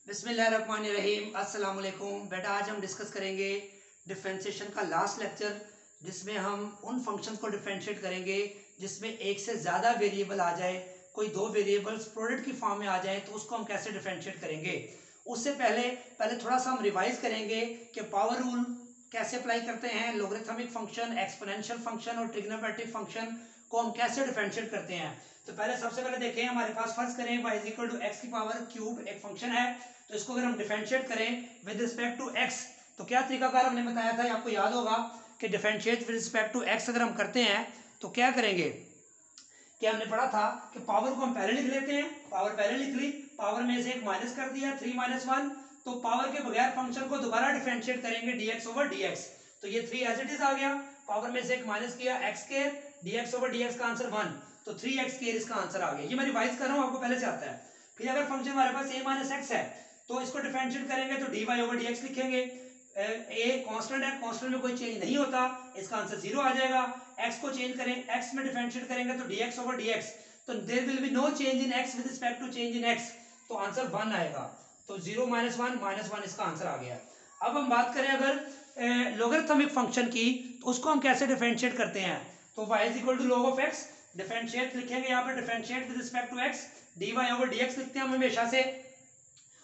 बिस्मिल्लाहिर्रहमानिर्रहीम। अस्सलाम वालेकुम। बेटा आज हम डिस्कस करेंगे डिफरेंशिएशन का लास्ट लेक्चर, जिसमें हम उन फंक्शंस को डिफरेंशिएट करेंगे जिसमें एक से ज़्यादा वेरिएबल आ जाए, कोई दो वेरिएबल्स प्रोडक्ट की फॉर्म में आ जाए तो उसको हम कैसे डिफरेंशिएट करेंगे। उससे पहले थोड़ा सा हम रिवाइज करेंगे कि पावर रूल कैसे अप्लाई करते हैं, लोगरिथमिक फंक्शन, एक्सपोनेंशियल फंक्शन और ट्रिग्नोमेट्रिक फंक्शन को हम कैसे डिफरेंशिएट करते हैं। तो सबसे पहले देखें, हमारे पास फर्ज करें y is equal to x की पावर क्यूब एक फंक्शन है। तो इसको अगर हम डिफरेंशिएट करें विद रिस्पेक्ट टू x, तो क्या तरीकाकार हमने बताया था, आपको याद होगा कि differentiate with respect to x अगर हम करते हैं तो क्या करेंगे कि हमने पढ़ा था कि पावर को हम पहले लिख लेते हैं, पावर पहले लिख ली, पावर में से एक माइनस कर दिया 3 - 1, तो पावर के बगैर फंक्शन को दोबारा डिफरेंशिएट करेंगे dx ओवर dx। तो ये 3 एज इट इज आ गया, पावर में से एक माइनस किया x square, dx over dx का आंसर 1, तो 3x स्क्वायर इसका आंसर आ गया। ये मैं रिवाइज कर रहा हूं, आपको पहले से आता है। फिर अगर फंक्शन हमारे पास a - x है तो इसको डिफरेंशिएट करेंगे तो dy ओवर dx लिखेंगे। a कांस्टेंट है, कांस्टेंट में कोई चेंज नहीं होता, इसका आंसर 0 आ जाएगा। x को चेंज करें, x में डिफरेंशिएट करेंगे तो dx ओवर dx, तो there will be no change in x with respect to change in x, तो आंसर 1 आएगा। तो 0 - 1 -1 इसका आंसर आ गया। अब हम बात करें अगर लोगरिथमिक फंक्शन की, तो उसको हम कैसे डिफरेंशिएट करते हैं। तो y is equal to log of x, differentiate लिखेंगे यहाँ पर, differentiate with respect to x, dy over dx लिखते हैं हम हमेशा से।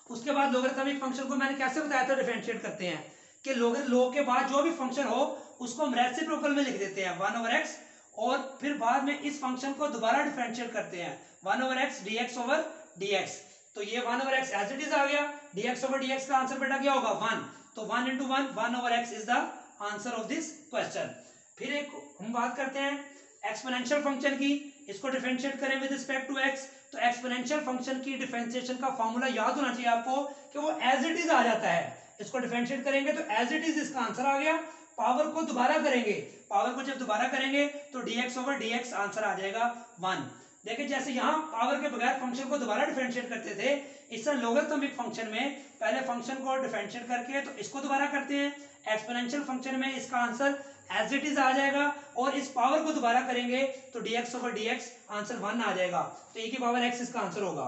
उसके बाद लोगरिथमिक फंक्शन को मैंने कैसे बताया था डिफरेंशिएट करते हैं कि log के बाद जो भी फंक्शन हो उसको हम रेसिप्रोकल में लिख देते हैं 1 ओवर x, और फिर बाद में इस फंक्शन को दोबारा डिफरेंशिएट करते हैं 1 over x dx over dx। तो ये 1 over x as it is आ गया, dx ओवर dx का आंसर बेटा क्या होगा 1, तो 1 × 1 over x is the answer of this question. फिर एक हम बात करते हैं एक्सपोनेंशियल फंक्शन की, इसको डिफरेंशिएट करें विद रिस्पेक्ट टू x, तो एक्सपोनेंशियल फंक्शन की डिफरेंशिएशन का फॉर्मूला याद होना चाहिए आपको कि वो एज इट इज आ जाता है। इसको डिफरेंशिएट करेंगे तो एज इट इज इसका आंसर आ गया। पावर को दोबारा करेंगे, पावर को जब दोबारा करेंगे तो dx ओवर dx आंसर आ जाएगा 1। देखिए जैसे यहाँ पावर के बगैर फंक्शन को दोबारा डिफरेंशिएट करते थे, इस तरह लोगरिथमिक फंक्शन में पहले फंक्शन को डिफरेंशिएट करके तो इसको दोबारा करते हैं, एक्सपोनेंशियल फंक्शन में इसका आंसर एज इट इज आ जाएगा, और इस पावर को दोबारा करेंगे तो dx ओवर dx आंसर 1 आ जाएगा, तो e की पावर x इसका आंसर होगा।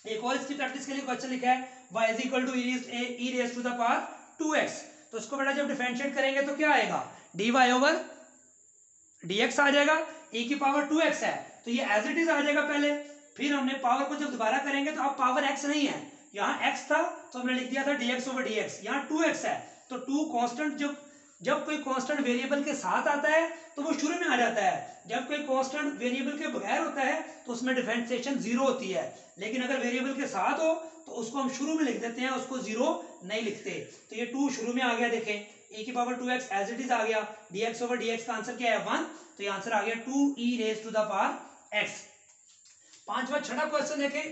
एक और इसकी प्रैक्टिस के लिए क्वेश्चन लिखा है y is equal to e raise to the power 2x, तो इसको बेटा जब डिफरेंशिएट करेंगे तो क्या आएगा, dy ओवर dx आ जाएगा, e की पावर 2x है तो ये एज इट इज आ जाएगा पहले। फिर हमने पावर को जब दोबारा करेंगे तो अब पावर x नहीं है, यहाँ x था तो हमने लिख दिया था dx ओवर dx, यहाँ 2x है तो 2 कांस्टेंट, जब कोई कांस्टेंट वेरिएबल के साथ आता है तो वो शुरू में आ जाता है, जब कोई कांस्टेंट वेरिएबल के बगैर होता है तो उसमें डिफरेंशिएशन 0 होती है, लेकिन अगर वेरिएबल के साथ हो तो उसको हम शुरू में लिख देते हैं, उसको 0 नहीं लिखते। तो ये 2 शुरू में आ गया, देखें e की power 2x as it is आ गया, dx ओवर dx का आंसर क्या है 1, तो ये आंसर आ गया 2e raise to the power x। पांचवा छठा क्वेश्चन देखें,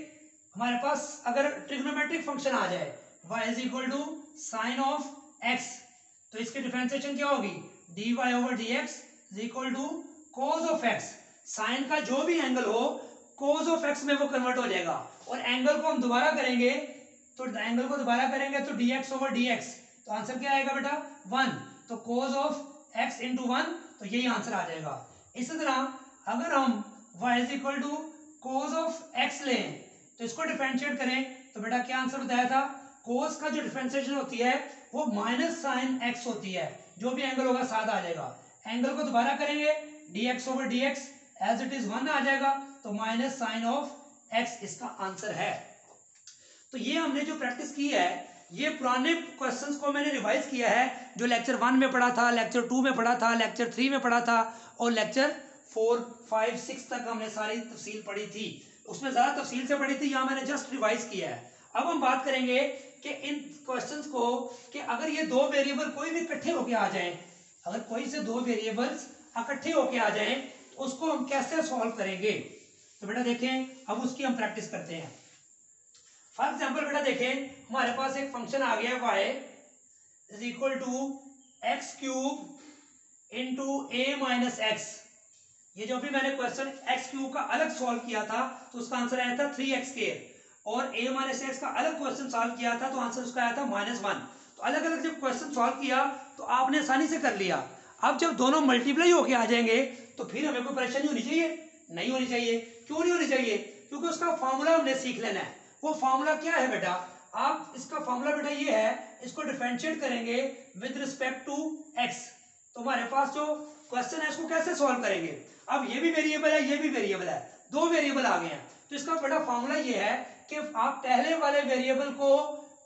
हमारे पास अगर ट्रिग्नोमेट्रिक फंक्शन आ जाए y is equal to sine of x, तो इसकी डिफरेंशिएशन क्या होगी, dy over dx is equal to cos of x। Sine का जो भी एंगल हो cos ऑफ x में वो कन्वर्ट हो जाएगा, और एंगल को हम दोबारा करेंगे तो dx ओवर dx, तो आंसर क्या आएगा बेटा 1, तो cos ऑफ x इंटू 1, तो यही आंसर आ जाएगा। इसी तरह अगर हम y is equal to cos of x लें तो इसको डिफरेंशिएट करें तो बेटा क्या आंसर बताया था, cos का जो डिफरेंशिएशन होती है वो माइनस साइन x होती है, जो भी एंगल होगा साथ आ जाएगा, एंगल को दोबारा करेंगे dx over dx as it is 1 आ जाएगा, तो माइनस साइन ऑफ x इसका आंसर है। तो ये हमने जो प्रैक्टिस की है, ये पुराने क्वेश्चंस को मैंने रिवाइज किया है, जो लेक्चर 1 में पढ़ा था, लेक्चर 2 में पढ़ा था, लेक्चर 3 में पढ़ा था, और लेक्चर 4, 5, 6 तक हमने सारी तफसील पढ़ी थी, उसमें ज्यादा तफसील से पढ़ी थी, यहाँ मैंने जस्ट रिवाइज किया है। अब हम बात करेंगे कि इन क्वेश्चंस को कि अगर ये दो वेरिएबल कोई भी इकट्ठे होके आ जाएं, अगर कोई से दो वेरिएबल्स इकट्ठे होके आ जाएं तो उसको हम कैसे सॉल्व करेंगे। तो बेटा देखें, अब उसकी हम प्रैक्टिस करते हैं। फॉर एग्जांपल बेटा देखें, हमारे पास एक फंक्शन आ गया y is equal to x cube into a minus x. ये जो भी मैंने क्वेश्चन एक्स क्यूब का अलग सॉल्व किया था तो उसका आंसर आया था 3x स्क्वायर, और a माइनस एक्स का अलग क्वेश्चन सॉल्व किया था तो आंसर उसका आया था -1। तो अलग अलग जब क्वेश्चन सॉल्व किया तो आपने आसानी से कर लिया। अब जब दोनों मल्टीप्लाई होके आ जाएंगे तो फिर हमें कोई परेशानी होनी चाहिए, नहीं होनी चाहिए। क्यों नहीं होनी चाहिए, क्योंकि उसका फॉर्मूला हमने सीख लेना है। वो फॉर्मूला क्या है बेटा, आप इसका फॉर्मूला बेटा ये है, इसको डिफरेंशिएट करेंगे विद रिस्पेक्ट टू एक्स। तो हमारे पास जो क्वेश्चन है इसको कैसे सॉल्व करेंगे, अब ये भी वेरिएबल है ये भी वेरिएबल है, दो वेरिएबल आ गए हैं। तो इसका बड़ा फॉर्मूला ये है कि आप पहले वाले वेरिएबल को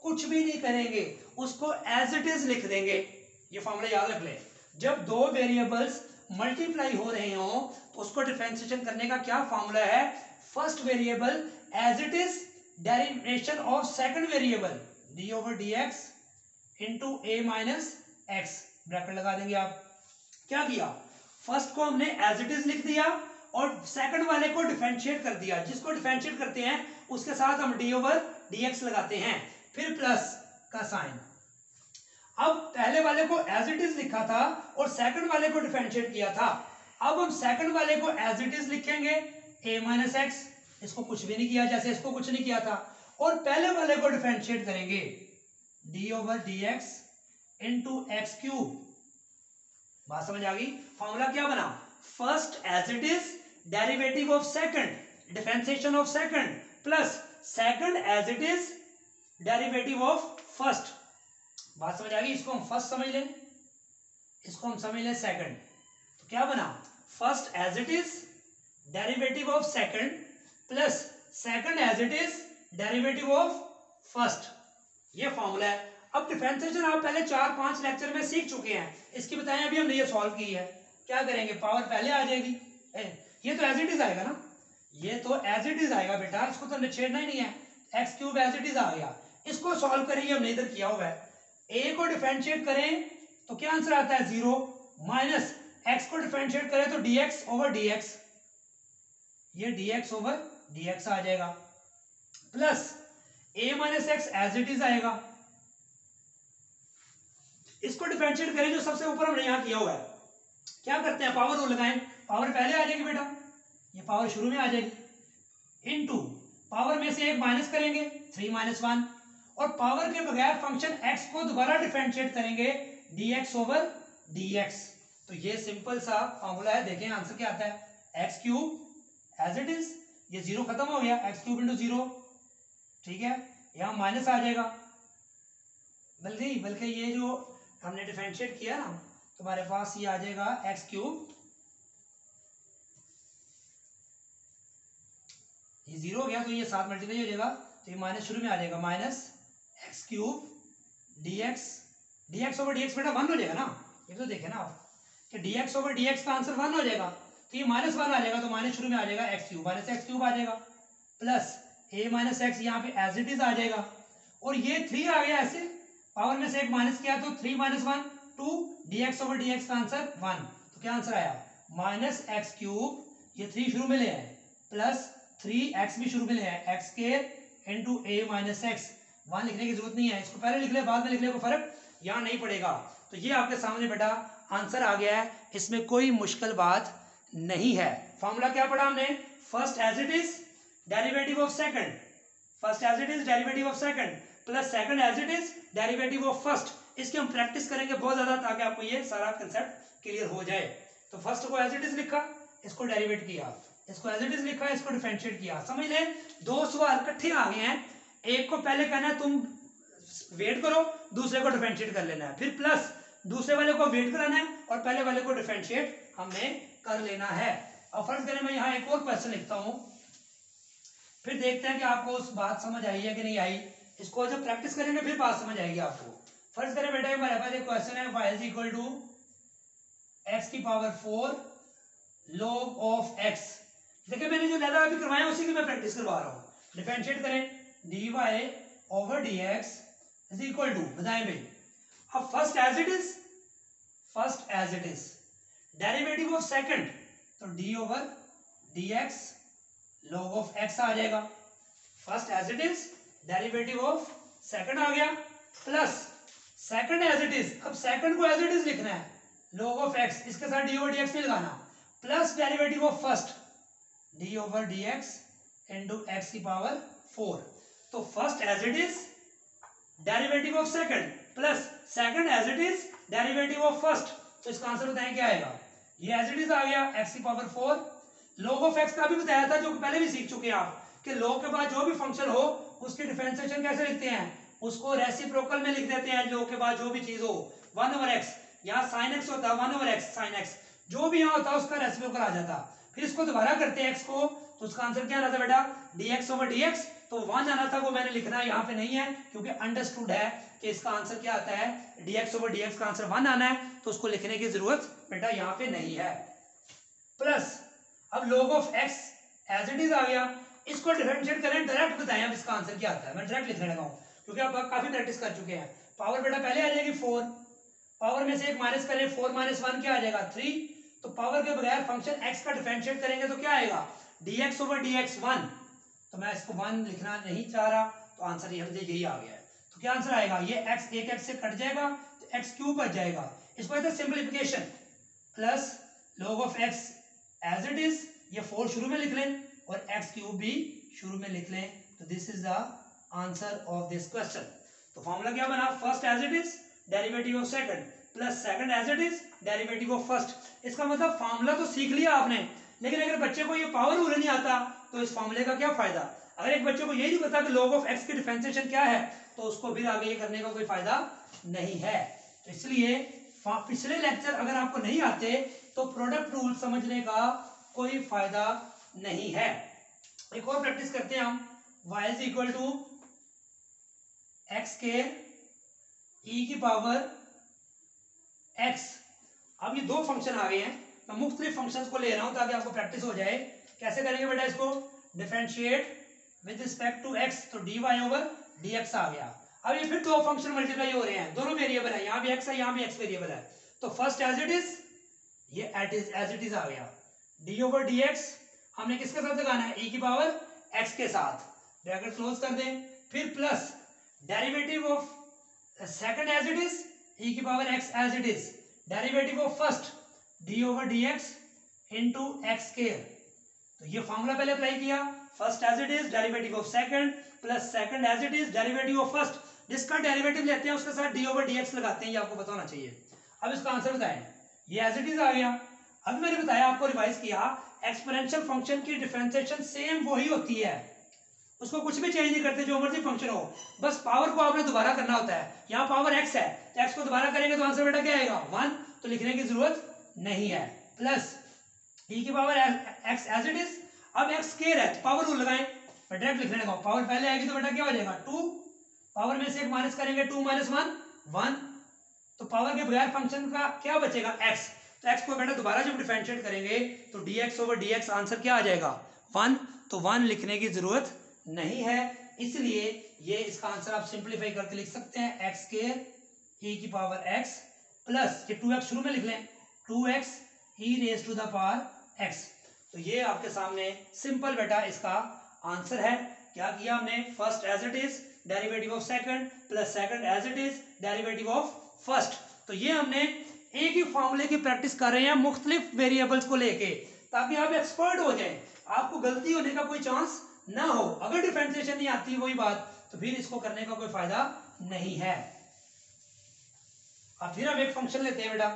कुछ भी नहीं करेंगे, उसको एज इट इज लिख देंगे। ये फॉर्मूला याद रख लें, जब दो वेरिएबल्स मल्टीप्लाई हो रहे हो तो उसको डिफरेंशिएशन करने का क्या फॉर्मूला है, first variable as it is derivation of second variable d over d x into a minus x, bracket लगा देंगे आप। क्या किया, फर्स्ट को हमने एज इट इज लिख दिया और सेकंड वाले को डिफरेंशिएट कर दिया। जिसको डिफरेंशिएट करते हैं उसके साथ हम डी ओवर डी एक्स लगाते हैं, फिर प्लस का साइन। अब पहले वाले को एज इट इज लिखा था और सेकंड वाले को डिफरेंशिएट किया था। अब हम सेकंड वाले को एज इट इज लिखेंगे a माइनस एक्स, इसको कुछ भी नहीं किया जैसे इसको कुछ नहीं किया था, और पहले वाले को डिफरेंशिएट करेंगे d over d x into x cube. बात समझ आ गई, फॉर्मूला क्या बना, first as it is derivative of second differentiation of second plus second as it is derivative of first. बात समझ आ गई, इसको हम फर्स्ट समझ लें, इसको हम समझ लें सेकंड। तो क्या बना, first as it is derivative of second plus second as it is derivative of first, ये फॉर्मूला है। अब डिफरेंशिएशन आप पहले 4-5 लेक्चर में सीख चुके हैं, इसकी बताएं अभी हमने ये सॉल्व की है। क्या करेंगे, पावर पहले आ जाएगी, ये तो एज इट इज आएगा ना, ये तो एज इट इज आएगा बेटा, इसको तो छेड़ना ही नहीं है, x cube as it is आ गया। इसको सॉल्व करेंगे, हमने इधर किया हुआ है, a को डिफरेंशिएट करें तो क्या आंसर आता है 0, माइनस x को डिफरेंशिएट करें तो dx ओवर dx, ये dx ओवर dx आ जाएगा, plus a minus x as it is आएगा। इसको डिफरेंशिएट करें जो सबसे ऊपर हमने यहां किया हुआ है, क्या करते हैं, पावर रूल लगाएं, पावर पहले आ जाएगी बेटा, ये पावर शुरू में आ जाएगी, इनटू पावर में से एक माइनस करेंगे 3 माइनस 1, और पावर के बगैर फंक्शन x को दोबारा डिफरेंशिएट करेंगे dx ओवर dx। तो ये सिंपल सा फॉर्मूला है, देखें आंसर क्या आता है, x cube as it is, ये 0 खत्म हो गया, एक्स क्यूब इंटू 0, ठीक है, यहां माइनस आ जाएगा, बल्कि ये जो हमने डिफरेंशिएट किया ना, तुम्हारे पास ये आ जाएगा एक्स क्यूब, ये 0 हो गया तो ये 7 मल्टीप्लाई हो जाएगा, तो ये माइनस शुरू में आ जाएगा, minus x cube dx over dx बेटा 1 हो जाएगा ना, ये तो देखे ना आप कि dx ओवर dx का आंसर 1 हो जाएगा, तो ये माइनस 1 आ जाएगा, तो माइनस शुरू में आ जाएगा x cube, minus x cube आ जाएगा, प्लस a माइनस एक्स यहाँ पे एज इट इज आ जाएगा, और ये 3 आ गया ऐसे, पावर में से एक माइनस किया तो 3 माइनस 1 2, dx ओवर dx का आंसर 1, तो क्या आंसर आया, माइनस एक्स क्यूब, ये 3 शुरू में ले आए, प्लस 3x भी शुरू में ले आए, x square into a minus x, वहां लिखने की जरूरत नहीं है, इसको पहले लिख ले बाद में लिख ले, कोई फर्क यहां नहीं पड़ेगा। तो ये आपके सामने बेटा आंसर आ गया है, इसमें कोई मुश्किल बात नहीं है। फॉर्मूला क्या पढ़ा हमने, first as it is derivative of second, first as it is derivative of second plus second as it is derivative of first. इसकी हम प्रैक्टिस करेंगे बहुत ज्यादा ताकि आपको ये सारा कंसेप्ट क्लियर हो जाए। तो फर्स्ट को एज इट इज लिखा, इसको डेरिवेट किया, इसको एज इट इज लिखा, इसको डिफरेंशिएट किया। समझ ले, दो सवाल इकट्ठे आ गए हैं, एक को पहले कहना है तुम वेट करो, दूसरे को डिफरेंशिएट कर लेना है, फिर प्लस दूसरे वाले को वेट कराना है और पहले वाले को डिफरेंशिएट हमने कर लेना है। और फर्ज करें मैं यहाँ एक और क्वेश्चन लिखता हूं, फिर देखते हैं कि आपको उस बात समझ आई है कि नहीं आई। इसको जब प्रैक्टिस करेंगे फिर बात समझ आएगी आपको। फर्ज करें बेटा हमारे पास एक क्वेश्चन है, y is equal to x की पावर 4 log ऑफ x। देखिए मैंने जो लेदा अभी करवाया उसी की मैं प्रैक्टिस करवा रहा हूँ। डिफरेंशिएट करें dy over dx is equal to, बताएं भाई, अब first as it is derivative of second, तो d over dx log of x आ जाएगा। First as it is derivative of second आ गया, plus second as it is, अब second को एज इट इज लिखना है, log ऑफ x, इसके साथ d ओवर dx नहीं लगाना, plus derivative of first d over dx into x की पावर 4। तो first as it is derivative of second plus second as it is derivative of first, तो इसका answer बताएं क्या आएगा, ये एज इट इज आ गया एक्स की पावर 4। log ऑफ x का भी बताया था जो पहले भी सीख चुके हैं आप कि log के बाद जो भी फंक्शन हो उसकी डिफरेंशिएशन कैसे लिखते हैं, उसको रेसिप्रोकल में लिख देते हैं, जो के बाद जो भी चीज हो 1/x, यहाँ sin x होता है 1/x sin x, जो भी यहाँ होता है उसका रेसिप्रोकल आ जाता। फिर इसको दोबारा करते हैं x को, तो उसका आंसर क्या आना था बेटा dx/dx, तो 1 आना था, वो मैंने लिखना यहाँ पे नहीं है क्योंकि अंडरस्टूड है कि इसका आंसर क्या आता है dx/dx का आंसर 1 आना है, तो उसको लिखने की जरूरत बेटा यहाँ पे नहीं है। प्लस अब log of x as it is आ गया, इसको डिफरेंशिएट करें, डायरेक्ट बताएं अब इसका आंसर क्या आता है। मैं डायरेक्ट लिखने लगा हूं क्योंकि आप काफी प्रैक्टिस कर चुके हैं। पावर बेटा पहले आ जाएगी 4, पावर में से एक माइनस करें, 4 - 1 क्या आ जाएगा 3, तो पावर के बगैर फंक्शन x का डिफरेंशिएट करेंगे तो क्या आएगा dx/dx 1, तो मैं इसको 1 लिखना नहीं चाह रहा, तो आंसर यही आ गया है। तो क्या आंसर आएगा, ये x एक x से कट जाएगा तो x³ बच जाएगा, इसको कहते हैं simplification. Plus log of x as it is, ये 4 शुरू में लिख लें और x³ भी शुरू में लिख लें, तो this is the answer of this question. तो फॉर्मूला क्या बना, first as it is derivative of second plus second as it is derivative of first. इसका मतलब फॉर्मूला तो सीख लिया आपने, लेकिन अगर बच्चे को ये पावर रूल नहीं आता तो इस फॉर्मूले का क्या फायदा। अगर एक बच्चे को यही नहीं पता कि log of x की डिफरेंशिएशन क्या है, तो उसको फिर आगे ये करने का कोई फायदा नहीं है। तो इसलिए पिछले लेक्चर अगर आपको नहीं आते तो प्रोडक्ट रूल समझने का कोई फायदा नहीं है। एक और प्रैक्टिस करते हैं हम, y is equal to x² e की पावर x। अब ये दो फंक्शन आ गए हैं, मैं मुख्तलिफ फंक्शंस को ले रहा हूं ताकि आपको प्रैक्टिस हो जाए। कैसे करेंगे बेटा इसको, differentiate with respect to x, तो dy/dx आ गया। अब ये फिर दो फंक्शन मल्टीप्लाई हो रहे हैं, दोनों वेरिएबल है, यहाँ भी x है यहाँ भी x वेरिएबल है, तो फर्स्ट एज इट इज, ये एज इट इज आ गया, d/dx हमने किसके साथ लगाना है, e की पावर x के साथ, ब्रैकेट क्लोज कर दें, फिर plus derivative of second as it is, e की power x as it is, derivative of first d/dx into x²। तो ये फॉर्मूला पहले अप्लाई किया, first as it is derivative of second plus second as it is derivative of first, जिसका derivative लेते हैं उसके साथ d/dx लगाते हैं, ये आपको पता होना चाहिए। अब इसका आंसर बताएं, ये एज इट इज आ गया। अभी मैंने बताया आपको, रिवाइज किया, एक्सपोनेंशियल फंक्शन की डिफरेंशिएशन सेम वही होती है, उसको कुछ भी चेंज नहीं करते, जो मर्जी फंक्शन हो, बस पावर को आपने दोबारा करना होता है। यहाँ पावर x है तो x को दोबारा करेंगे तो आंसर बेटा क्या आएगा 1, तो लिखने की जरूरत नहीं है। प्लस e की power x as it is, अब x² है तो पावर रूल लगाएं, मैं डायरेक्ट लिखने लगा, पावर पहले आएगी तो बेटा क्या हो जाएगा 2, पावर में से एक माइनस करेंगे 2 - 1 1, तो पावर के बगैर फंक्शन का क्या बचेगा x, तो x को बेटा दोबारा जब डिफरेंशिएट करेंगे तो dx/dx आंसर क्या आ जाएगा 1, तो 1 लिखने की जरूरत नहीं है, इसलिए ये इसका आंसर आप सिंपलीफाई करके लिख सकते हैं x² e की पावर x प्लस ये 2x शुरू में लिख लें, 2x e raise to the power x। तो ये आपके सामने सिंपल बेटा इसका आंसर है। क्या किया हमने, first as it is derivative of second plus second as it is derivative of first. तो ये हमने एक ही फॉर्मूले की प्रैक्टिस कर रहे हैं मुख्तलिफ वेरिएबल्स को लेके, ताकि आप एक्सपर्ट हो जाएं, आपको गलती होने का कोई चांस ना हो। अगर डिफरेंशिएशन नहीं आती वही बात, तो फिर इसको करने का कोई फायदा नहीं है। अब फिर हम एक फंक्शन लेते हैं बेटा,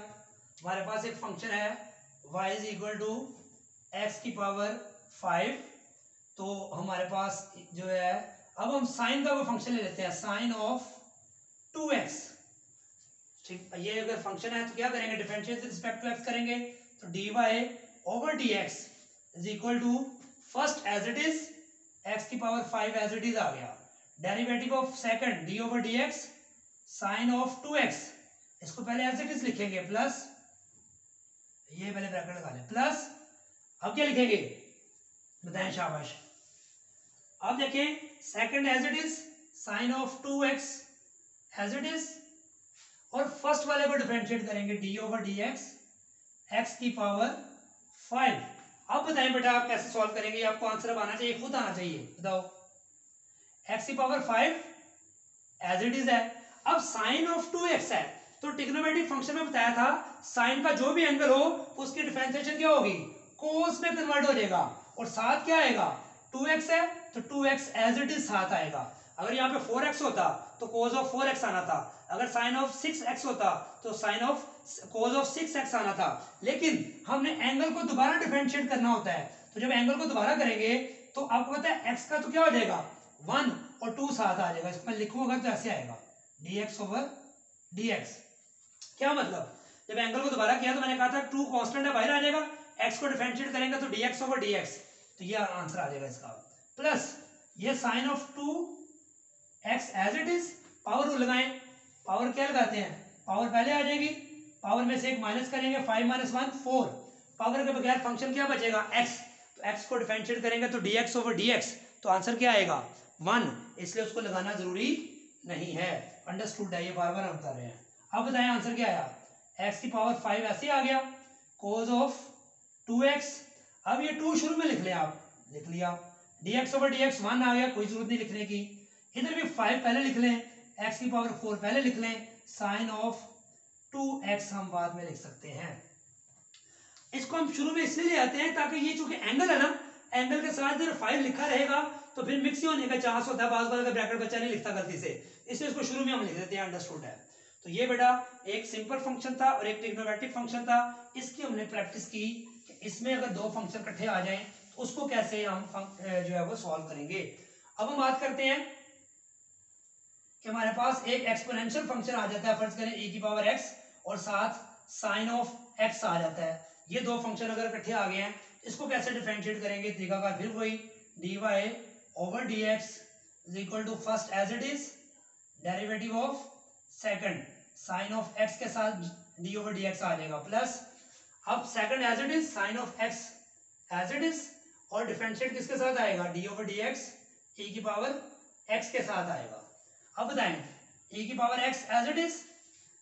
हमारे पास एक फंक्शन है y is equal to x की पावर 5, तो हमारे पास जो है, अब हम साइन का वो फंक्शन ले लेते हैं, साइन ऑफ 2x। ठीक, ये अगर फंक्शन है तो क्या करेंगे, differentiate with respect to x करेंगे, तो dy/dx is equal to first as it is x की पावर 5 एज इट इज आ गया, derivative of second d/dx sine of 2x, इसको पहले एज इट इज लिखेंगे, प्लस ये पहले ब्रैकेट लगा लें, प्लस अब क्या लिखेंगे बताएं, शाबाश। अब देखें, second as it is sine of 2x as it is, और फर्स्ट वाले को डिफरेंशिएट करेंगे d/dx x की पावर 5। अब बताएं बेटा आप कैसे सॉल्व करेंगे, आपको आंसर अब आना चाहिए, खुद आना चाहिए, बताओ। x की पावर 5 एज इट इज है, अब साइन ऑफ 2x है, तो ट्रिग्नोमेट्रिक फंक्शन में बताया था साइन का जो भी एंगल हो उसकी डिफरेंशिएशन क्या होगी, कोस में कन्वर्ट हो जाएगा, और साथ क्या आएगा 2x है तो 2x एज इट इज साथ आएगा। अगर यहाँ पे 4x होता तो कोस ऑफ 4x आना था, अगर साइन ऑफ 6x होता तो sign of cos of 6x आना था, लेकिन हमने एंगल को दोबारा डिफरेंशिएट करना होता है, तो जब एंगल को दोबारा करेंगे तो आपको पता है x का तो क्या हो जाएगा 1, और 2 साथ आ जाएगा। इसको मैं लिखूंगा तो ऐसे आएगा dx ओवर dx। क्या मतलब, जब एंगल को दोबारा किया तो मैंने कहा था 2 कांस्टेंट है, बाहर आ जाएगा, x को डिफरेंशिएट करेंगे तो dx ओवर dx, तो ये आंसर आ जाएगा इसका। प्लस ये sine of 2x as it is, power rule लगाएं। पावर क्या लगाते हैं, पावर पहले आ जाएगी, पावर में से एक माइनस करेंगे, 5 - 1 4, पावर के बगैर फंक्शन क्या बचेगा x, तो x को डिफरेंशिएट करेंगे तो dx ओवर dx, तो आंसर क्या आएगा 1, इसलिए उसको लगाना जरूरी नहीं है। अंडरस्टूड है, ये बार बार हम बता रहे हैं। अब बताएं आंसर क्या आया, x की पावर 5 ऐसे आ गया, cos ऑफ 2x, अब ये 2 शुरू में लिख लें, आप लिख लिया, dx ओवर dx 1 आ गया, कोई जरूरत नहीं लिखने की, इधर भी 5 पहले लिख लें, x की पावर 4 पहले लिख लें, साइन ऑफ 2x हम बाद में लिख सकते हैं। इसको हम शुरू में इसलिए ले आते हैं ताकि ये चूंकि एंगल है ना, एंगल के साथ जब 5 लिखा रहेगा तो फिर मिक्स ही होने का चांस होता है, बार बार ब्रैकेट बच्चा नहीं लिखता गलती से, इसलिए इसको शुरू में हम लिख देते हैं। अंडरस्टूड है। तो ये बेटा एक सिंपल फंक्शन था और एक ट्रिग्नोमेट्रिक फंक्शन था, इसकी हमने प्रैक्टिस की कि इसमें अगर दो फंक्शन इकट्ठे आ जाएं तो उसको कैसे हम जो है वो सॉल्व करेंगे। अब हम बात करते हैं कि हमारे पास एक एक्सपोनेंशियल फंक्शन आ जाता है, फर्ज करें e की पावर x और साथ साइन ऑफ x आ जाता है, ये दो फंक्शन अगर इकट्ठे आ गए हैं इसको कैसे डिफरेंशिएट करेंगे, तरीका का फिर वही dy over dx is equal to first as it is derivative of second sine of x के साथ d ओवर dx आ जाएगा, प्लस अब second as it is sine of x as it is और डिफरेंशिएट किसके साथ आएगा d over dx e की पावर x के साथ आएगा। अब बताएं e की power x as it is,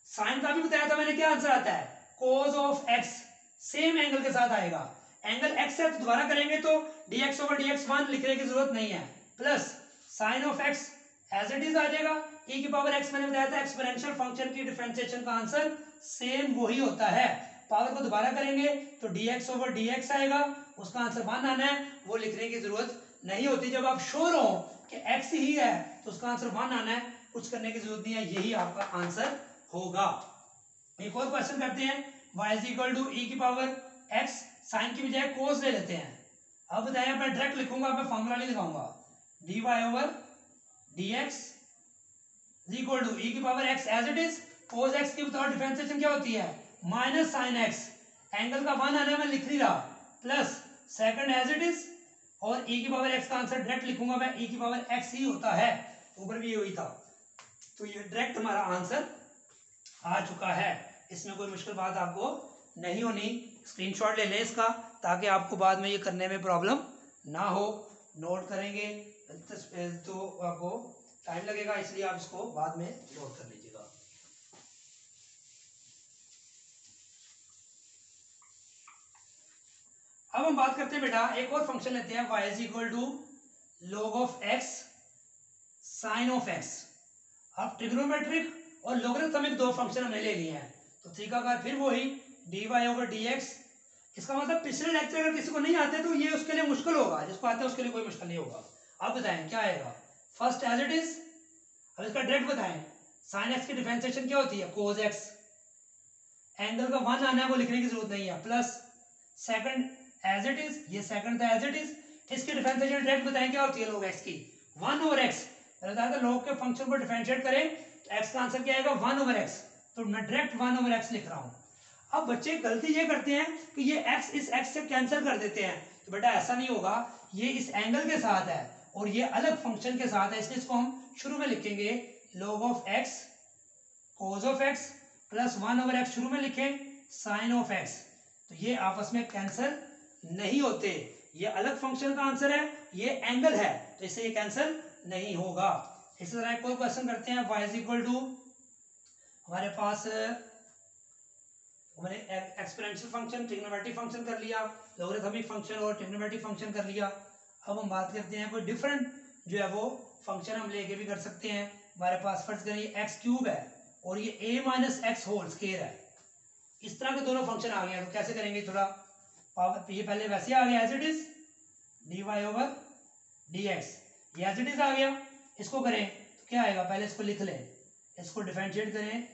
sine का भी बताया था मैंने, क्या आंसर आता है cos of x, same angle के साथ आएगा, एंगल x है तो दोबारा करेंगे तो dx ओवर dx 1 लिखने की जरूरत नहीं है, plus sine of x as it is आ जाएगा, e की पावर x मैंने बताया था एक्सपोनेंशियल फंक्शन की डिफरेंशिएशन का आंसर सेम वही होता है, पावर को दोबारा करेंगे तो dx ओवर dx आएगा, उसका आंसर 1 आना है, वो लिखने की जरूरत नहीं होती। जब आप श्योर हो कि x ही है तो उसका आंसर 1 आना है, कुछ करने की जरूरत नहीं है, यही आपका आंसर होगा। एक और क्वेश्चन करते हैं, y is equal to e की पावर x, साइन की बजाय cos ले लेते हैं। अब बताएं, मैं डायरेक्ट लिखूंगा, मैं फॉर्मूला नहीं लगाऊंगा, dy over dx is equal to e की power x as it is, cos x की बताओ डिफरेंशिएशन क्या होती है माइनस साइन x, एंगल का 1 आना है मैं लिख नहीं रहा, plus second as it is और e की पावर x का आंसर डायरेक्ट लिखूंगा मैं, e की पावर x ही होता है, ऊपर भी यही था, तो ये डायरेक्ट हमारा आंसर आ चुका है, इसमें कोई मुश्किल बात आपको नहीं होनी। स्क्रीनशॉट ले लें इसका ताकि आपको बाद में ये करने में प्रॉब्लम ना हो, नोट करेंगे तो आपको टाइम लगेगा, इसलिए आप इसको बाद में नोट कर लीजिएगा। अब हम बात करते हैं बेटा, एक और फंक्शन लेते हैं, y is equal to log of x sine of x। अब ट्रिग्नोमेट्रिक और लोगरिथमिक दो फंक्शन हमने ले लिए हैं, तो तरीकाकार फिर वही dy ओवर dx, इसका मतलब पिछले लेक्चर अगर किसी को नहीं आते तो ये उसके लिए मुश्किल होगा, जिसको आता है उसके लिए कोई मुश्किल नहीं होगा। अब बताएं क्या आएगा, फर्स्ट एज इट इज, अब इसका डायरेक्ट बताएं, साइन x की डिफरेंशिएशन क्या होती है cos x, एंगल का 1 आना है वो लिखने की जरूरत नहीं है, plus second as it is, ये सेकंड था एज इट इज, इसकी डिफरेंशिएशन डायरेक्ट बताएं क्या होती है log x की 1 ओवर x, बताया था log के फंक्शन को डिफरेंशिएट करें तो x का आंसर क्या आएगा 1 ओवर x, तो मैं डायरेक्ट 1 ओवर x लिख रहा हूं। अब बच्चे गलती ये करते हैं कि ये x इस x से कैंसिल कर देते हैं, तो बेटा ऐसा नहीं होगा, ये इस एंगल के साथ है और ये अलग फंक्शन के साथ है, इसलिए इसको हम शुरू में लिखेंगे log of x cos of x plus 1 over x शुरू में लिखें साइन ऑफ x, तो ये आपस में कैंसिल नहीं होते, ये अलग फंक्शन का आंसर है, ये एंगल है, तो इससे ये कैंसिल नहीं होगा। इसी तरह एक और क्वेश्चन करते हैं, y इज इक्वल टू, हमारे पास हमने एक्सपोनेंशियल फंक्शन ट्रिग्नोमेट्रिक फंक्शन कर लिया, लोगरिथमिक फंक्शन और ट्रिग्नोमेट्रिक फंक्शन कर लिया। अब हम बात करते हैं कोई डिफरेंट जो है वो फंक्शन हम लेके भी कर सकते हैं। हमारे पास फर्ज करिए एक्स क्यूब है और ये a minus x whole square है, इस तरह के दोनों फंक्शन आ गए हैं, तो कैसे करेंगे, थोड़ा पावर, ये पहले वैसे आ गया as it is dy over dx, ये एज इट इज आ गया, इसको करें तो क्या आएगा, पहले इसको लिख लें, इसको डिफरेंशिएट करें,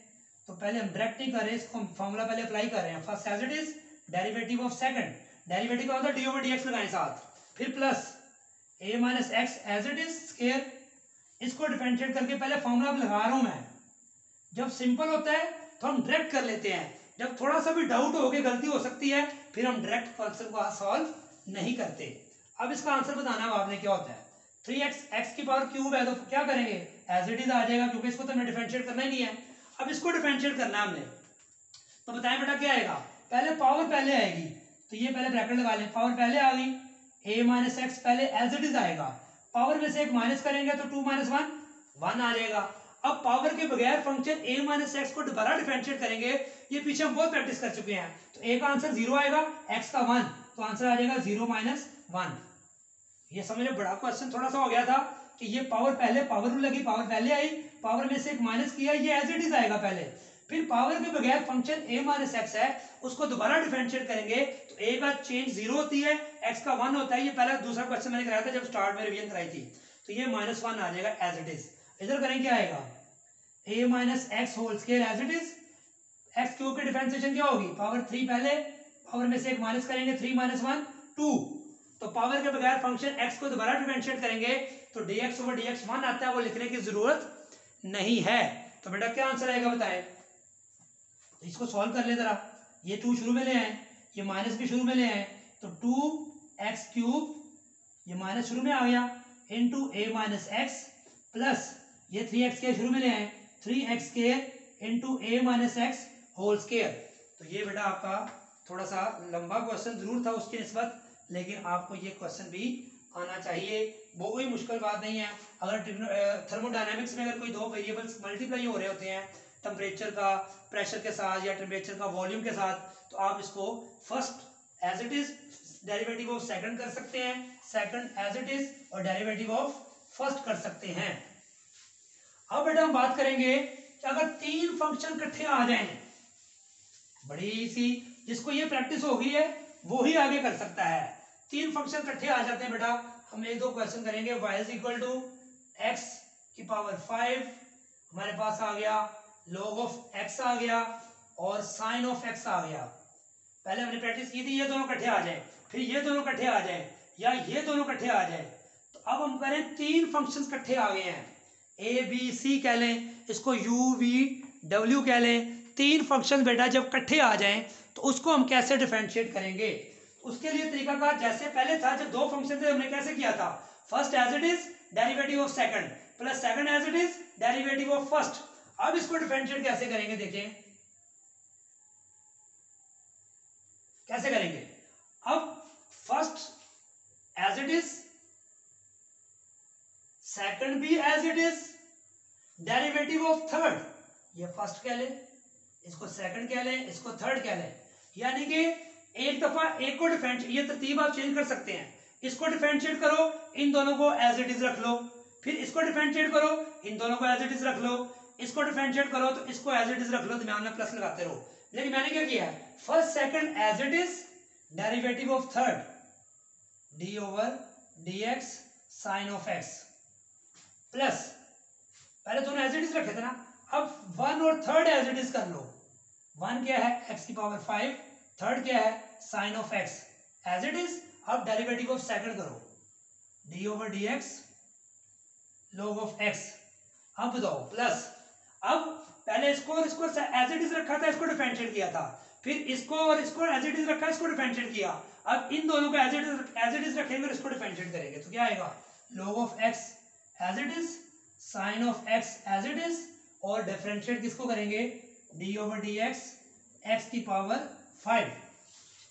तो पहले हम डायरेक्ट नहीं कर रहे, इसको फॉर्मूला पहले अप्लाई कर रहे हैं, first as it is derivative of second, derivative का होता है डी ओवर dx लगाएं साथ, फिर plus a minus x as it is square, इसको डिफरेंशिएट करके पहले फॉर्मूला लगा रहा हूं मैं। जब सिंपल होता है तो हम डायरेक्ट कर लेते हैं, जब थोड़ा सा भी डाउट हो गया, गलती हो सकती है, फिर हम डायरेक्ट आंसर को सॉल्व नहीं करते। अब इसका आंसर बताना है आपने क्या होता है। 3x x की पावर क्यूब है तो क्या करेंगे, एज इट इज आ जाएगा, क्योंकि इसको तो हमें डिफरेंशिएट करना ही नहीं है। अब इसको डिफरेंशिएट करना है हमने, तो बताएं बेटा क्या आएगा। पहले पावर पहले आएगी, तो ये पहले ब्रैकेट लगा लें, पावर पहले आ गई, a माइनस एक्स पहले एज इट इज आएगा, पावर में से एक माइनस करेंगे तो 2 माइनस 1 1 आ जाएगा। अब पावर के बगैर फंक्शन a माइनस एक्स को दोबारा डिफरेंशिएट करेंगे, ये पीछे हम बहुत प्रैक्टिस कर चुके हैं, तो a का आंसर 0 आएगा, x का 1, तो आंसर आ जाएगा 0 माइनस 1। ये समझ लो बड़ा क्वेश्चन थोड़ा सा हो गया था कि ये पावर पहले, पावर रूल लगी, पावर पहले आई, पावर में से एक माइनस किया, ये एज इट इज आएगा पहले, फिर पावर के बगैर फंक्शन a माइनस एक्स है उसको दोबारा डिफरेंशिएट करेंगे तो a का चेंज 0 होती है, x का 1 होता है। ये पहला दूसरा क्वेश्चन मैंने कराया था जब स्टार्ट में रिवीजन कराई थी, तो ये माइनस 1 आ जाएगा एज इट इज। इधर करें क्या आएगा, a minus x whole square as it is, x cube की डिफरेंशिएशन क्या होगी, पावर 3 पहले, पावर में से एक माइनस करेंगे, 3 माइनस 1 2, तो पावर के बगैर फंक्शन x को दोबारा डिफरेंशिएट करेंगे तो dx ओवर dx 1 आता है, वो लिखने की जरूरत नहीं है। तो बेटा क्या आंसर आएगा बताएं, तो इसको सॉल्व कर ले जरा, ये 2 शुरू में ले आए, ये माइनस भी शुरू में ले आए, तो 2x क्यूब, ये माइनस शुरू में आ गया, into a minus x plus ये 3x के शुरू में ले आए, 3x के into a minus x whole square. तो ये बेटा आपका थोड़ा सा लंबा क्वेश्चन जरूर था उसके निस्बत, लेकिन आपको ये क्वेश्चन भी आना चाहिए, वो कोई मुश्किल बात नहीं है। अगर थर्मोडायनेमिक्स में अगर कोई दो वेरिएबल्स मल्टीप्लाई हो रहे होते हैं, टेम्परेचर का प्रेशर के साथ या टेम्परेचर का वॉल्यूम के साथ, तो आप इसको first as it is derivative of second कर सकते हैं, सेकंड एज इट इज और डेरिवेटिव ऑफ फर्स्ट कर सकते हैं। अब बेटा हम बात करेंगे कि अगर 3 फंक्शन इकट्ठे आ जाएं, बड़ी सी, जिसको ये प्रैक्टिस हो गई है वो ही आगे कर सकता है। 3 फंक्शन इकट्ठे आ जाते हैं बेटा, हम एक दो क्वेश्चन करेंगे। y is equal to x की पावर 5, हमारे पास आ गया log ऑफ x आ गया और sin ऑफ x आ गया। पहले हमने प्रैक्टिस की थी ये दोनों इकट्ठे आ जाए, फिर ये दोनों इकट्ठे आ जाए, या ये दोनों इकट्ठे आ जाए। तो अब हम करें 3 फंक्शन इकट्ठे आ गए हैं, a b c कह लें, इसको u v w कह लें। 3 फंक्शन बेटा जब इकट्ठे आ जाएं तो उसको हम कैसे डिफरेंशिएट करेंगे, उसके लिए तरीकाकार जैसे पहले था, जब 2 फंक्शन थे हमने कैसे किया था, first as it is derivative of second plus second as it is derivative of first. अब इसको डिफरेंशिएट कैसे करेंगे, देखें कैसे करेंगे। अब first as it is, second भी as it is, derivative of third, ये फर्स्ट कह ले, इसको सेकंड कह ले, इसको थर्ड कह ले, यानी कि एक दफा एक को डिफरेंशिएट, ये तरतीब आप चेंज कर सकते हैं, इसको डिफरेंशिएट करो, इन दोनों को एज इट इज रख लो, फिर इसको डिफरेंशिएट करो, इन दोनों को एज इट इज रख लो, इसको डिफरेंशिएट करो तो इसको एज इट इज रख लो, दरमियान में प्लस लगाते रहो। लेकिन मैंने क्या किया है, first second as it is, derivative of third d over d x sine of x, plus पहले दोनों एज इट इज रखे थे ना, अब 1 और थर्ड एज इट इज कर लो। 1 क्या है, x की पावर 5, थर्ड क्या है, sine of x as it is. अब डेरिवेटिव ऑफ सेकंड करो, d over d x log of x। अब बताओ प्लस, अब पहले इसको और इसको एज इट इज रखा था, इसको डिफरेंशिएट किया था, फिर इसको और इसको एज इट इज रखा, इसको डिफरेंशिएट किया, अब इन दोनों को एज इट इज रखेंगे और इसको डिफरेंशिएट करेंगे, तो क्या आएगा, log of x as it is, sine of x as it is, और डिफरेंशिएट किसको करेंगे, d over d x x की पावर 5।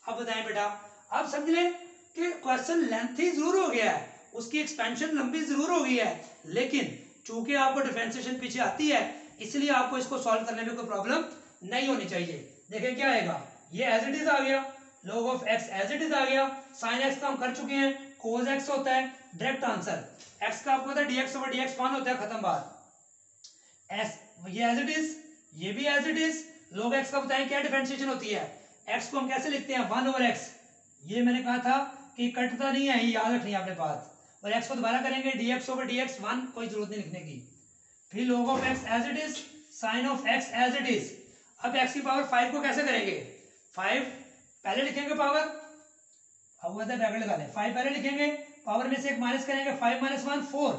अब बताएं बेटा, अब समझ लें कि क्वेश्चन लेंथी जरूर हो गया है, उसकी एक्सपेंशन लंबी जरूर हो गई है, लेकिन चूंकि आपको डिफरेंशिएशन पीछे आती है, इसलिए आपको इसको सॉल्व करने में कोई प्रॉब्लम नहीं होनी चाहिए। देखें क्या आएगा, ये एज इट इज आ गया, log of x as it is आ गया, साइन x का हम कर चुके हैं, cos x होता है, डायरेक्ट आंसर, x का आपको पता है dx ओवर dx 1 होता है, खत्म बात। ये एज इट इज, ये भी as it is, log x का बताएं क्या डिफरेंशिएशन होती है, x को हम कैसे लिखते हैं, 1 ओवर x, ये मैंने कहा था कि कटता नहीं है, ये याद रखनी है आपने बात, और x को दोबारा करेंगे dx ओवर dx 1, कोई जरूरत नहीं लिखने की, फिर log of x as it is, sine of x as it is. अब x की पावर 5 को कैसे करेंगे, 5 पहले लिखेंगे पावर, अब ब्रैकेट लगा लें, 5 पहले लिखेंगे, पावर में से एक माइनस करेंगे, 5 माइनस 1 4,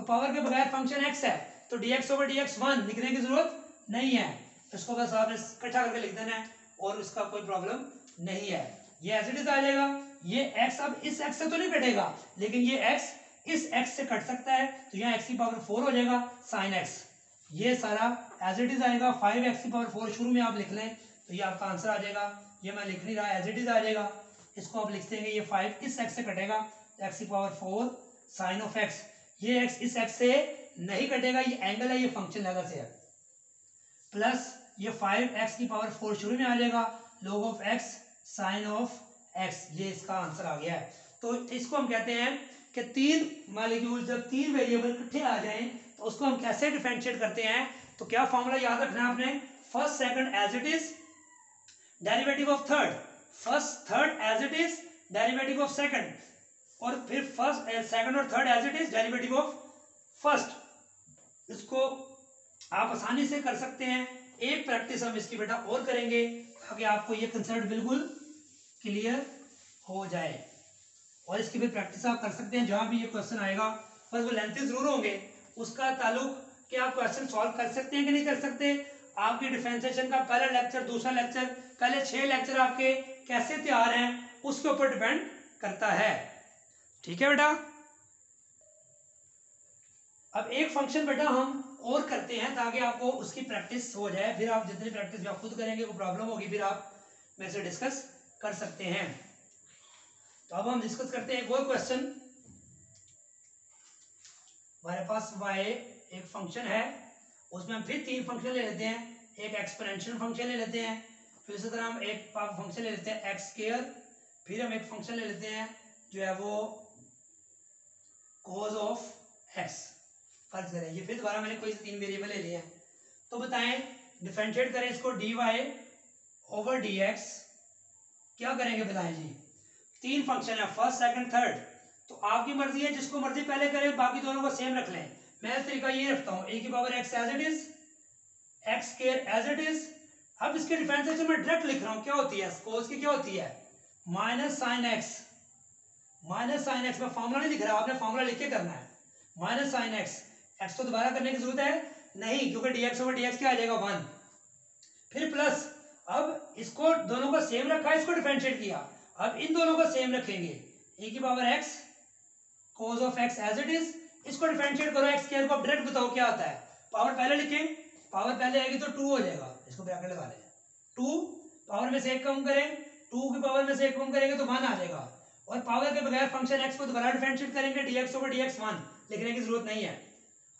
तो पावर के बगैर फंक्शन x है तो dx ओवर dx 1 लिखने की जरूरत नहीं है, इसको बस आपने इकट्ठा करके लिख देना है और उसका कोई प्रॉब्लम नहीं है। ये एज इट इज आ जाएगा। ये x अब इस x से तो नहीं कटेगा, लेकिन ये x इस x से कट सकता है, तो यहाँ x की पावर 4 हो जाएगा sin x। ये सारा एज इट इज आएगा। 5x की पावर 4 शुरू में आप लिख लें तो ये आपका आंसर आ जाएगा। ये मैं लिख नहीं रहा, एज इट इज आ जाएगा। इसको आप लिख देंगे, ये 5 इस x से कटेगा तो x की पावर 4 sin ऑफ x। ये x इस x से नहीं कटेगा, ये एंगल है, ये फंक्शन लेवल से है। प्लस ये 5x की पावर 4 शुरू में आ जाएगा, log of x sin of x। ये इसका आंसर आ गया है। तो इसको हम कहते हैं कि तीन मॉलिक्यूल जब तीन वेरिएबल इकट्ठे आ जाएं तो उसको हम कैसे डिफरेंशिएट करते हैं। तो क्या फॉर्मूला याद रखना है आपने, first second as it is, derivative of third, first third as it is, derivative of second, और फिर फर्स्ट सेकंड और third as it is, derivative of first. इसको आप आसानी से कर सकते हैं। एक प्रैक्टिस हम इसकी बेटा और करेंगे ताकि आपको ये कंसेप्ट बिल्कुल क्लियर हो जाए, और इसकी भी प्रैक्टिस आप कर सकते हैं जहां भी ये क्वेश्चन आएगा। बस वो लेंथी जरूर होंगे, उसका ताल्लुक कि आप क्वेश्चन सॉल्व कर सकते हैं कि नहीं कर सकते। आपकी डिफरेंशिएशन का पहला लेक्चर, दूसरा लेक्चर, पहले 6 लेक्चर आपके कैसे तैयार हैं उसके ऊपर डिपेंड करता है। ठीक है बेटा। अब एक फंक्शन बेटा हम और करते हैं ताकि आपको उसकी प्रैक्टिस हो जाए, फिर आप जितनी प्रैक्टिस आप खुद करेंगे कोई प्रॉब्लम होगी फिर आप मेरे से डिस्कस कर सकते हैं। तो अब हम डिस्कस करते हैं एक और क्वेश्चन। हमारे पास y एक फंक्शन है, उसमें हम फिर 3 फंक्शन ले लेते हैं। एक एक्सपोनेंशियल फंक्शन ले लेते हैं, फिर इसी तरह हम एक फंक्शन ले लेते हैं एक्स स्क्वायर, फिर हम एक फंक्शन ले लेते हैं जो है वो cos ऑफ x। फर्ज करें ये फिर दोबारा मैंने कोई 3 वेरिएबल ले लिए हैं। तो बताएं डिफरेंशिएट करें इसको dy ओवर dx, क्या करेंगे बताएं जी। 3 फंक्शन है, फर्स्ट सेकंड थर्ड, तो आपकी मर्जी है, जिसको मर्जी पहले करें, बाकी दोनों को सेम रख लें। मैं तरीका ये रखता हूँ, a की power x as it is, x square as it is. अब इसके डिफरेंशिएशन में डायरेक्ट लिख रहा हूँ, क्या होती है cos की, क्या होती है minus sine x। Minus sine x में फॉर्मूला नहीं लिख रहा, आपने फॉर्मूला लिख के करना है। माइनस साइन एक्स, एक्स को दोबारा करने की जरूरत है नहीं क्योंकि dx ओवर dx क्या आ जाएगा 1। फिर प्लस, अब इसको दोनों को सेम रखा, इसको डिफरेंशिएट किया, अब इन दोनों को सेम रखेंगे, a की power x cos of x as it is. इसको डिफरेंशिएट करो, x स्क्वायर को अब डायरेक्ट बताओ क्या आता है। पावर पहले लिखें, पावर पहले आएगी तो 2 हो जाएगा, इसको ब्रैकेट लगा लें। 2 पावर में से 1 कम करें, 2 की पावर में से 1 कम करेंगे तो 1 आ जाएगा। और पावर के बगैर फंक्शन x को दोबारा डिफरेंशिएट करेंगे, dx ओवर dx 1 लिखने की जरूरत नहीं है।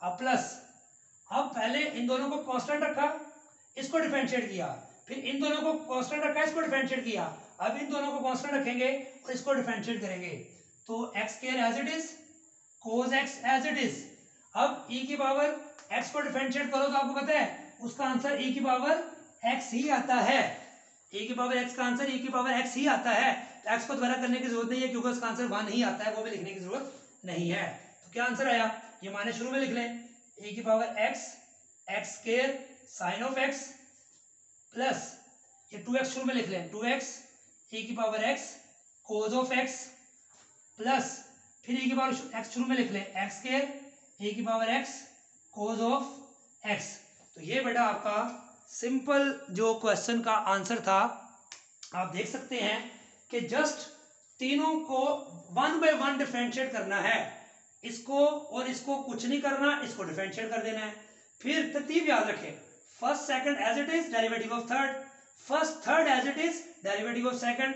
अब प्लस, अब पहले इन दोनों को कांस्टेंट रखा, इसको डिफरेंशिएट किया, फिर इन दोनों को कांस्टेंट रखा, इसको डिफरेंशिएट किया, अब इन दोनों को कांस्टेंट रखेंगे और इसको डिफरेंशिएट करेंगे, तो x square as it is, cos x as it is. अब e की पावर x को डिफरेंशिएट करो तो आपको पता है उसका आंसर e की पावर x ही आता है। e की पावर x का आंसर e की पावर x ही आता है, तो x को दोबारा करने की जरूरत नहीं है क्योंकि उसका आंसर 1 ही आता है, वो भी लिखने की जरूरत नहीं है। तो क्या आंसर आया, ये माने शुरू में लिख लें, e की power x, x square sine of x, plus ये 2x शुरू में लिख लें, 2x e की power x cos of x, plus फिर e की पावर x शुरू में लिख लें, x स्क्वायर e की power x cos of x। तो ये बेटा आपका सिंपल जो क्वेश्चन का आंसर था। आप देख सकते हैं कि जस्ट तीनों को 1 बाय 1 डिफरेंशिएट करना है, इसको और इसको कुछ नहीं करना, इसको डिफरेंशिएट कर देना है। फिर तरतीब याद रखें, first second as it is, derivative of third, first third as it is, derivative of second,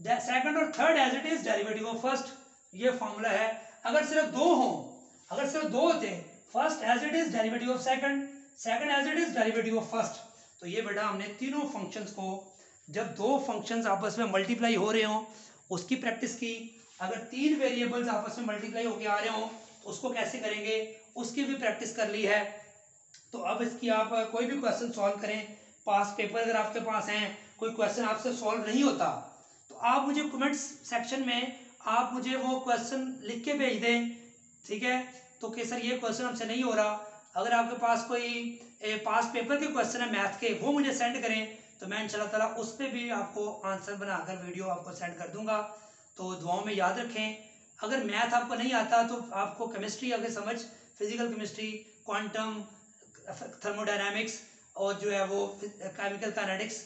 second और third as it is, derivative of first. ये फॉर्मूला है। अगर सिर्फ 2 हो, अगर सिर्फ 2 होते, first as it is, derivative of second, second as it is, derivative of first. तो ये बेटा हमने तीनों फंक्शंस को, जब 2 फंक्शंस आपस में मल्टीप्लाई हो रहे हो उसकी प्रैक्टिस की। अगर 3 वेरिएबल्स आपस में मल्टीप्लाई होके आ रहे हो उसको कैसे करेंगे उसकी भी प्रैक्टिस कर ली है। तो अब इसकी आप कोई भी क्वेश्चन सॉल्व करें, पास पेपर अगर आपके पास हैं, कोई क्वेश्चन आपसे सॉल्व नहीं होता तो आप मुझे कमेंट्स सेक्शन में आप मुझे वो क्वेश्चन लिख के भेज दें, ठीक है। तो कि सर ये क्वेश्चन हमसे नहीं हो रहा, अगर आपके पास कोई पास पेपर के क्वेश्चन है मैथ के, वो मुझे सेंड करें तो मैं इंशाल्लाह ताला उस पर भी आपको आंसर बनाकर वीडियो आपको सेंड कर दूंगा। तो दुआओं में याद रखें, अगर मैथ आपको नहीं आता तो आपको केमिस्ट्री अगर समझ फिजिकल केमिस्ट्री, क्वांटम, थर्मोडायनामिक्स और जो है वो केमिकल काइनेटिक्स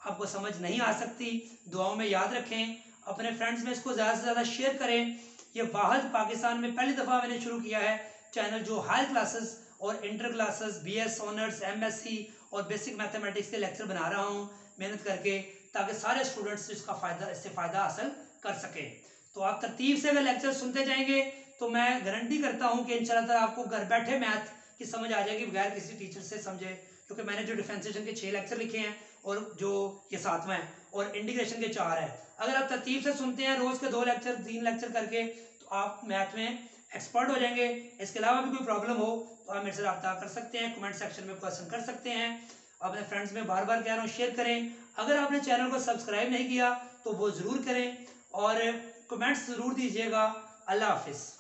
आपको समझ नहीं आ सकती। दुआओं में याद रखें, अपने फ्रेंड्स में इसको ज़्यादा से ज़्यादा शेयर करें। ये वाहिद पाकिस्तान में पहली दफ़ा मैंने शुरू किया है चैनल जो हाई क्लासेस और inter classes, BS honours, MSc और बेसिक मैथमेटिक्स के लेक्चर बना रहा हूँ मेहनत करके, ताकि सारे स्टूडेंट्स इससे फ़ायदा हासिल कर सकें। तो आप तरतीब से अगर लेक्चर सुनते जाएंगे तो मैं गारंटी करता हूँ कि इंशाल्लाह आपको घर बैठे मैथ की समझ आ जाएगी बगैर किसी टीचर से समझे, क्योंकि मैंने जो डिफरेंशिएशन के 6 लेक्चर लिखे हैं और जो ये 7वां है और इंटीग्रेशन के 4 है, अगर आप तरतीब से सुनते हैं रोज़ के 2 लेक्चर 3 लेक्चर करके, तो आप मैथ में एक्सपर्ट हो जाएंगे। इसके अलावा भी कोई प्रॉब्लम हो तो आप मेरे से रब्ता कर सकते हैं, कमेंट सेक्शन में क्वेश्चन कर सकते हैं। अपने फ्रेंड्स में बार बार कह रहा हूँ शेयर करें। अगर आपने चैनल को सब्सक्राइब नहीं किया तो वो ज़रूर करें और कमेंट्स ज़रूर दीजिएगा। अल्लाह हाफिज़।